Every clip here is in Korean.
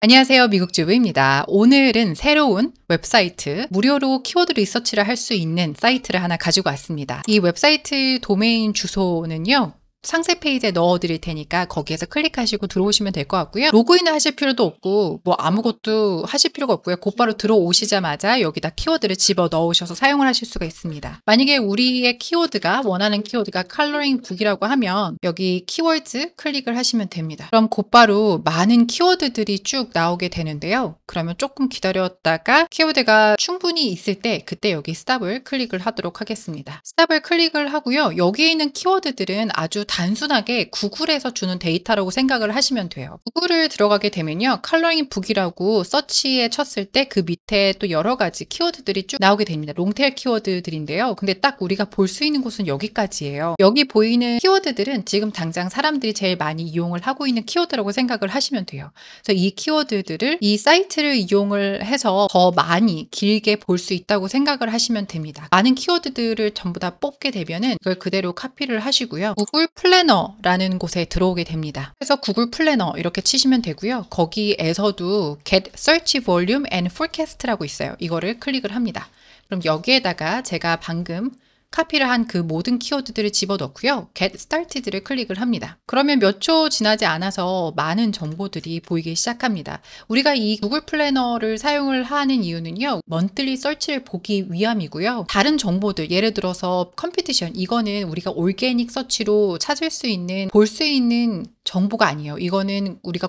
안녕하세요. 미국주부입니다. 오늘은 새로운 웹사이트, 무료로 키워드 리서치를 할 수 있는 사이트를 하나 가지고 왔습니다. 이 웹사이트 도메인 주소는요. 상세 페이지에 넣어 드릴 테니까 거기에서 클릭하시고 들어오시면 될 것 같고요. 로그인을 하실 필요도 없고 뭐 아무것도 하실 필요가 없고요. 곧바로 들어오시자마자 여기다 키워드를 집어 넣으셔서 사용을 하실 수가 있습니다. 만약에 우리의 키워드가 원하는 키워드가 컬러링 북이라고 하면 여기 키워드 클릭을 하시면 됩니다. 그럼 곧바로 많은 키워드들이 쭉 나오게 되는데요. 그러면 조금 기다렸다가 키워드가 충분히 있을 때 그때 여기 스탑을 클릭을 하도록 하겠습니다. 스탑을 클릭을 하고요. 여기 있는 키워드들은 아주 단순하게 구글에서 주는 데이터라고 생각을 하시면 돼요. 구글을 들어가게 되면요. 컬러링 북이라고 서치에 쳤을 때 그 밑에 또 여러 가지 키워드들이 쭉 나오게 됩니다. 롱테일 키워드들인데요. 근데 딱 우리가 볼 수 있는 곳은 여기까지예요. 여기 보이는 키워드들은 지금 당장 사람들이 제일 많이 이용을 하고 있는 키워드라고 생각을 하시면 돼요. 그래서 이 키워드들을 이 사이트를 이용을 해서 더 많이 길게 볼 수 있다고 생각을 하시면 됩니다. 많은 키워드들을 전부 다 뽑게 되면은 이걸 그대로 카피를 하시고요. 구글 플래너라는 곳에 들어오게 됩니다. 그래서 구글 플래너 이렇게 치시면 되고요. 거기에서도 Get Search Volume and Forecast라고 있어요. 이거를 클릭을 합니다. 그럼 여기에다가 제가 방금 카피를 한 그 모든 키워드들을 집어넣고요. Get Started를 클릭을 합니다. 그러면 몇 초 지나지 않아서 많은 정보들이 보이기 시작합니다. 우리가 이 구글 플래너를 사용을 하는 이유는요. 먼틀리 서치를 보기 위함이고요. 다른 정보들, 예를 들어서 컴피티션, 이거는 우리가 올게닉 서치로 찾을 수 있는, 볼 수 있는 정보가 아니에요. 이거는 우리가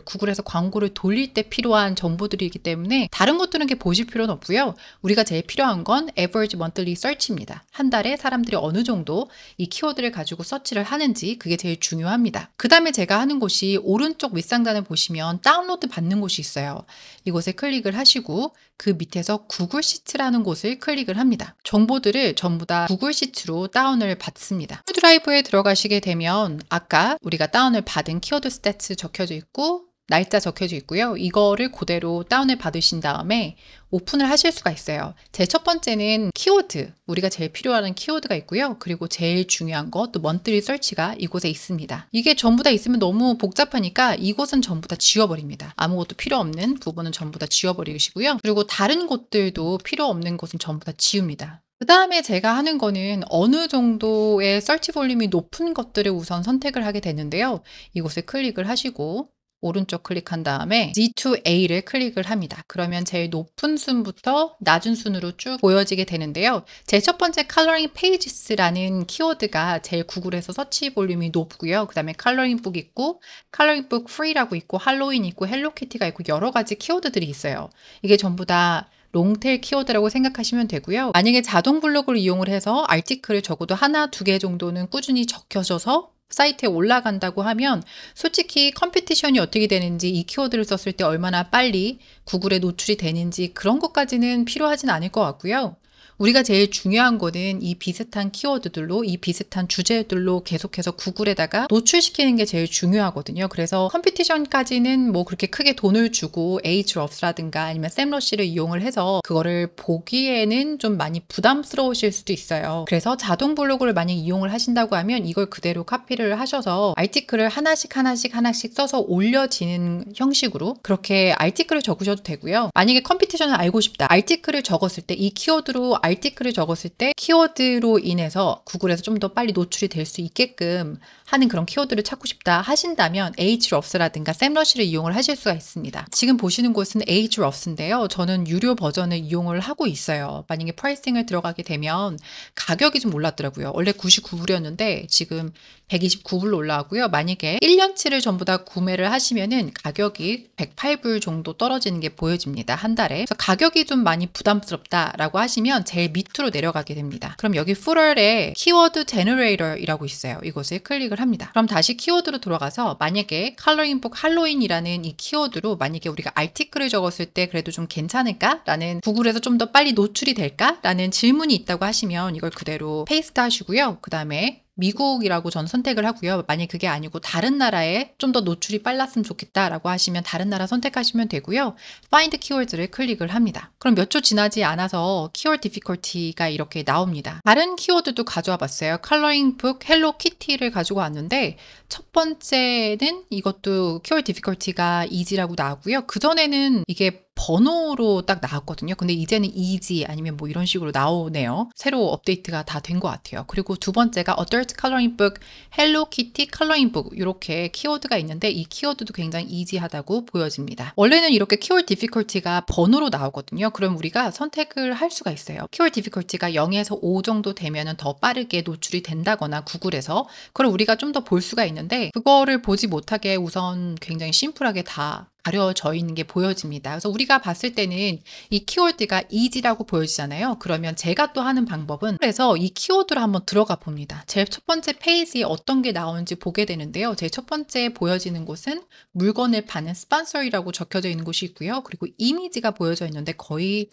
구글에서 광고를 돌릴 때 필요한 정보들이기 때문에 다른 것들은 이렇게 보실 필요는 없고요. 우리가 제일 필요한 건 average monthly search입니다. 한 달에 사람들이 어느 정도 이 키워드를 가지고 서치를 하는지 그게 제일 중요합니다. 그 다음에 제가 하는 곳이 오른쪽 윗상단을 보시면 다운로드 받는 곳이 있어요. 이곳에 클릭을 하시고 그 밑에서 구글 시트라는 곳을 클릭을 합니다. 정보들을 전부 다 구글 시트로 다운을 받습니다. 드라이브에 들어가시게 되면 아까 우리가 다운을 받은 키워드 스태츠 적혀져 있고 날짜 적혀져 있고요. 이거를 그대로 다운을 받으신 다음에 오픈을 하실 수가 있어요. 제 첫 번째는 키워드, 우리가 제일 필요한 키워드가 있고요. 그리고 제일 중요한 것, 또 먼틀리 서치가 이곳에 있습니다. 이게 전부 다 있으면 너무 복잡하니까 이곳은 전부 다 지워버립니다. 아무것도 필요 없는 부분은 전부 다 지워버리시고요. 그리고 다른 곳들도 필요 없는 곳은 전부 다 지웁니다. 그 다음에 제가 하는 거는 어느 정도의 서치 볼륨이 높은 것들을 우선 선택을 하게 되는데요. 이곳에 클릭을 하시고 오른쪽 클릭한 다음에 G2A를 클릭을 합니다. 그러면 제일 높은 순부터 낮은 순으로 쭉 보여지게 되는데요. 제 첫 번째 Coloring Pages라는 키워드가 제일 구글에서 서치 볼륨이 높고요. 그 다음에 Coloring Book 있고 Coloring Book Free라고 있고 할로윈 있고 헬로키티가 있고 여러 가지 키워드들이 있어요. 이게 전부 다 롱테일 키워드라고 생각하시면 되고요. 만약에 자동 블록을 이용을 해서 아티클을 적어도 하나, 두 개 정도는 꾸준히 적혀져서 사이트에 올라간다고 하면 솔직히 컴피티션이 어떻게 되는지 이 키워드를 썼을 때 얼마나 빨리 구글에 노출이 되는지 그런 것까지는 필요하진 않을 것 같고요. 우리가 제일 중요한 거는 이 비슷한 키워드들로 이 비슷한 주제들로 계속해서 구글에다가 노출시키는 게 제일 중요하거든요. 그래서 컴피티션까지는 뭐 그렇게 크게 돈을 주고 에이즈럽스라든가 아니면 샘러시를 이용을 해서 그거를 보기에는 좀 많이 부담스러우실 수도 있어요. 그래서 자동 블로그를 만약 이용을 하신다고 하면 이걸 그대로 카피를 하셔서 아티클을 하나씩 써서 올려지는 형식으로 그렇게 아티클을 적으셔도 되고요. 만약에 컴피티션을 알고 싶다. 아티클을 적었을 때 이 키워드로 아티클을 적었을 때 키워드로 인해서 구글에서 좀 더 빨리 노출이 될 수 있게끔 하는 그런 키워드를 찾고 싶다 하신다면 에이즈럽스라든가 샘러시를 이용을 하실 수가 있습니다. 지금 보시는 곳은 에이즈럽스인데요. 저는 유료 버전을 이용을 하고 있어요. 만약에 프라이싱을 들어가게 되면 가격이 좀 올랐더라고요. 원래 99불이었는데 지금 129불로 올라가고요. 만약에 1년치를 전부 다 구매를 하시면은 가격이 108불 정도 떨어지는 게 보여집니다. 한 달에. 그래서 가격이 좀 많이 부담스럽다라고 하시면 제일 밑으로 내려가게 됩니다. 그럼 여기 footer에 키워드 제너레이터이라고 있어요. 이곳을 클릭을 합니다. 그럼 다시 키워드로 돌아가서 만약에 컬러링 북 할로윈이라는 이 키워드로 만약에 우리가 아티클을 적었을 때 그래도 좀 괜찮을까? 라는 구글에서 좀 더 빨리 노출이 될까? 라는 질문이 있다고 하시면 이걸 그대로 페이스트 하시고요. 그 다음에 미국이라고 전 선택을 하고요. 만약 그게 아니고 다른 나라에 좀 더 노출이 빨랐으면 좋겠다라고 하시면 다른 나라 선택하시면 되고요. Find Keywords를 클릭을 합니다. 그럼 몇 초 지나지 않아서 Keyword Difficulty가 이렇게 나옵니다. 다른 키워드도 가져와 봤어요. Coloring Book, Hello Kitty를 가지고 왔는데 첫 번째는 이것도 Keyword Difficulty가 easy라고 나왔고요. 그전에는 이게 번호로 딱 나왔거든요. 근데 이제는 easy 아니면 뭐 이런 식으로 나오네요. 새로 업데이트가 다 된 것 같아요. 그리고 두 번째가 Adult Coloring Book, Hello Kitty Coloring Book 이렇게 키워드가 있는데 이 키워드도 굉장히 easy하다고 보여집니다. 원래는 이렇게 Keyword Difficulty가 번호로 나오거든요. 그럼 우리가 선택을 할 수가 있어요. Keyword Difficulty가 0에서 5 정도 되면 더 빠르게 노출이 된다거나 구글에서 그럼 우리가 좀 더 볼 수가 있는데 그거를 보지 못하게 우선 굉장히 심플하게 다 가려져 있는 게 보여집니다. 그래서 우리가 봤을 때는 이 키워드가 easy라고 보여지잖아요. 그러면 제가 또 하는 방법은 그래서 이 키워드를 한번 들어가 봅니다. 제 첫 번째 페이지에 어떤 게 나오는지 보게 되는데요. 제 첫 번째 보여지는 곳은 물건을 파는 스폰서이라고 적혀져 있는 곳이 있고요. 그리고 이미지가 보여져 있는데 거의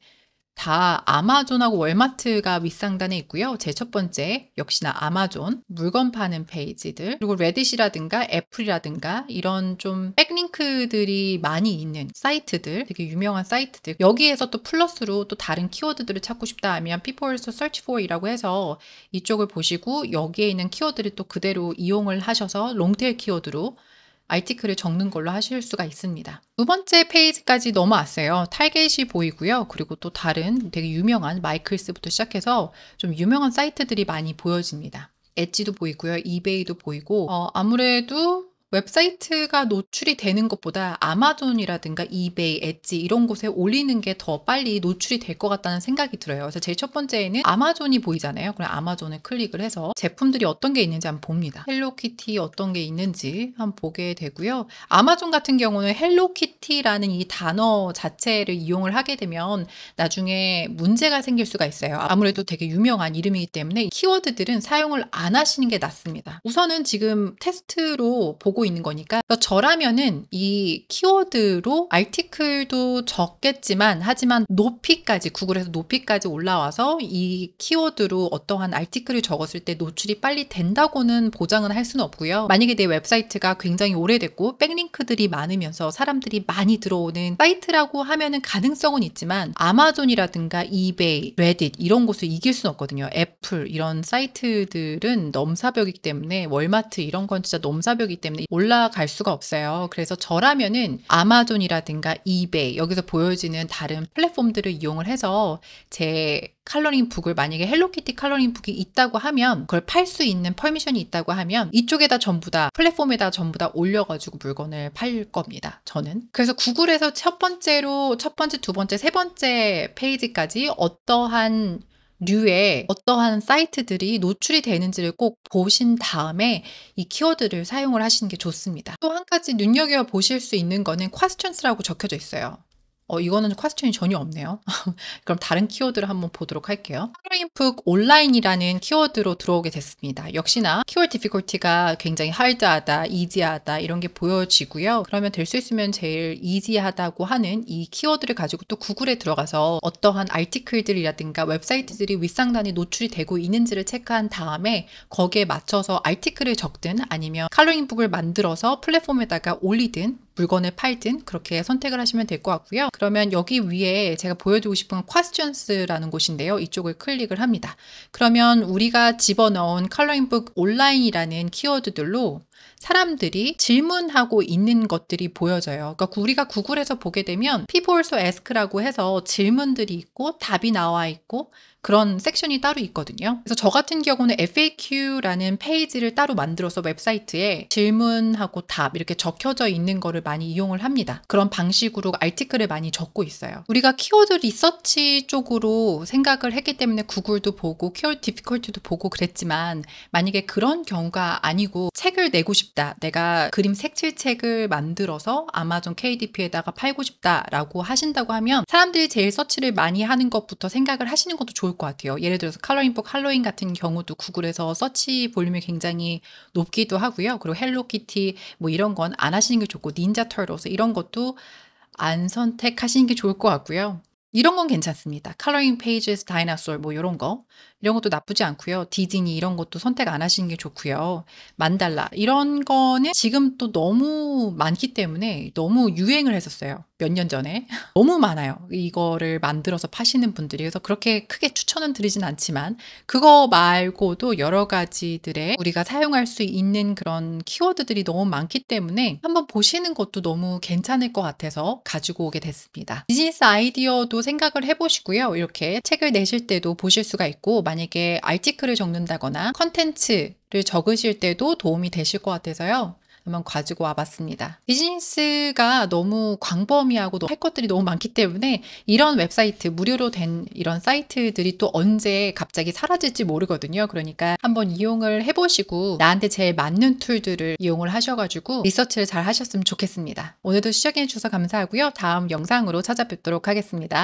다 아마존하고 월마트가 윗상단에 있고요. 제 첫 번째 역시나 아마존 물건 파는 페이지들 그리고 레딧이라든가 애플이라든가 이런 좀 백링크들이 많이 있는 사이트들 되게 유명한 사이트들 여기에서 또 플러스로 또 다른 키워드들을 찾고 싶다 하면 people also search for 이라고 해서 이쪽을 보시고 여기에 있는 키워드를 또 그대로 이용을 하셔서 롱테일 키워드로 아티클을 적는 걸로 하실 수가 있습니다. 두 번째 페이지까지 넘어왔어요. 타겟이 보이고요. 그리고 또 다른 되게 유명한 마이클스부터 시작해서 좀 유명한 사이트들이 많이 보여집니다. 엣지도 보이고요. 이베이도 보이고 아무래도 웹사이트가 노출이 되는 것보다 아마존이라든가 이베이, 엣지 이런 곳에 올리는 게 더 빨리 노출이 될 것 같다는 생각이 들어요. 그래서 제일 첫 번째에는 아마존이 보이잖아요. 그럼 아마존을 클릭을 해서 제품들이 어떤 게 있는지 한번 봅니다. 헬로키티 어떤 게 있는지 한번 보게 되고요. 아마존 같은 경우는 헬로키티라는 이 단어 자체를 이용을 하게 되면 나중에 문제가 생길 수가 있어요. 아무래도 되게 유명한 이름이기 때문에 키워드들은 사용을 안 하시는 게 낫습니다. 우선은 지금 테스트로 보고 있는 거니까 저라면은 이 키워드로 아티클도 적겠지만 하지만 높이까지 구글에서 높이까지 올라와서 이 키워드로 어떠한 아티클을 적었을 때 노출이 빨리 된다고는 보장은 할 수는 없고요. 만약에 내 웹사이트가 굉장히 오래됐고 백링크들이 많으면서 사람들이 많이 들어오는 사이트라고 하면은 가능성은 있지만 아마존이라든가 이베이, 레딧 이런 곳을 이길 수는 없거든요. 애플 이런 사이트들은 넘사벽이기 때문에 월마트 이런 건 진짜 넘사벽이기 때문에 올라갈 수가 없어요. 그래서 저라면은 아마존이라든가 이베이 여기서 보여지는 다른 플랫폼들을 이용을 해서 제 컬러링 북을 만약에 헬로키티 컬러링 북이 있다고 하면 그걸 팔 수 있는 퍼미션이 있다고 하면 이쪽에다 전부 다 플랫폼에다 전부 다 올려가지고 물건을 팔 겁니다. 저는. 그래서 구글에서 첫 번째, 두 번째, 세 번째 페이지까지 어떠한 류의 어떠한 사이트들이 노출이 되는지를 꼭 보신 다음에 이 키워드를 사용을 하시는 게 좋습니다. 또 한 가지 눈여겨보실 수 있는 거는 questions라고 적혀져 있어요. 이거는 퀘스천이 전혀 없네요. 그럼 다른 키워드를 한번 보도록 할게요. 컬러링북 온라인이라는 키워드로 들어오게 됐습니다. 역시나 키워드 디피컬티가 굉장히 하드하다, 이지하다 이런 게 보여지고요. 그러면 될 수 있으면 제일 이지하다고 하는 이 키워드를 가지고 또 구글에 들어가서 어떠한 아티클들이라든가 웹사이트들이 윗상단에 노출이 되고 있는지를 체크한 다음에 거기에 맞춰서 아티클을 적든 아니면 컬러링북을 만들어서 플랫폼에다가 올리든 물건을 팔든 그렇게 선택을 하시면 될 것 같고요. 그러면 여기 위에 제가 보여드리고 싶은 questions라는 곳인데요. 이쪽을 클릭을 합니다. 그러면 우리가 집어넣은 컬러링북 온라인이라는 키워드들로 사람들이 질문하고 있는 것들이 보여져요. 그러니까 우리가 구글에서 보게 되면 people also ask라고 해서 질문들이 있고 답이 나와 있고 그런 섹션이 따로 있거든요. 그래서 저 같은 경우는 FAQ라는 페이지를 따로 만들어서 웹사이트에 질문하고 답 이렇게 적혀져 있는 거를 많이 이용을 합니다. 그런 방식으로 아티클을 많이 적고 있어요. 우리가 키워드 리서치 쪽으로 생각을 했기 때문에 구글도 보고 키워드 디피컬티도 보고 그랬지만 만약에 그런 경우가 아니고 책을 내고 싶다. 내가 그림 색칠책을 만들어서 아마존 KDP에다가 팔고 싶다라고 하신다고 하면 사람들이 제일 서치를 많이 하는 것부터 생각을 하시는 것도 좋을 것 같아요. 예를 들어서 컬러링북 할로윈 같은 경우도 구글에서 서치 볼륨이 굉장히 높기도 하고요. 그리고 헬로키티 뭐 이런 건 안 하시는 게 좋고 닌자 터틀스 이런 것도 안 선택하시는 게 좋을 것 같고요. 이런 건 괜찮습니다. Coloring Pages Dinosaur 뭐 요런 거. 이런 것도 나쁘지 않고요. 디즈니 이런 것도 선택 안 하시는 게 좋고요. 만달라 이런 거는 지금 또 너무 많기 때문에 너무 유행을 했었어요. 몇 년 전에. 너무 많아요. 이거를 만들어서 파시는 분들이. 그래서 그렇게 크게 추천은 드리진 않지만 그거 말고도 여러 가지들의 우리가 사용할 수 있는 그런 키워드들이 너무 많기 때문에 한번 보시는 것도 너무 괜찮을 것 같아서 가지고 오게 됐습니다. 비즈니스 아이디어도 생각을 해보시고요. 이렇게 책을 내실 때도 보실 수가 있고 만약에 아티클을 적는다거나 컨텐츠를 적으실 때도 도움이 되실 것 같아서요. 한번 가지고 와봤습니다. 비즈니스가 너무 광범위하고 할 것들이 너무 많기 때문에 이런 웹사이트, 무료로 된 이런 사이트들이 또 언제 갑자기 사라질지 모르거든요. 그러니까 한번 이용을 해보시고 나한테 제일 맞는 툴들을 이용을 하셔가지고 리서치를 잘 하셨으면 좋겠습니다. 오늘도 시청해주셔서 감사하고요. 다음 영상으로 찾아뵙도록 하겠습니다.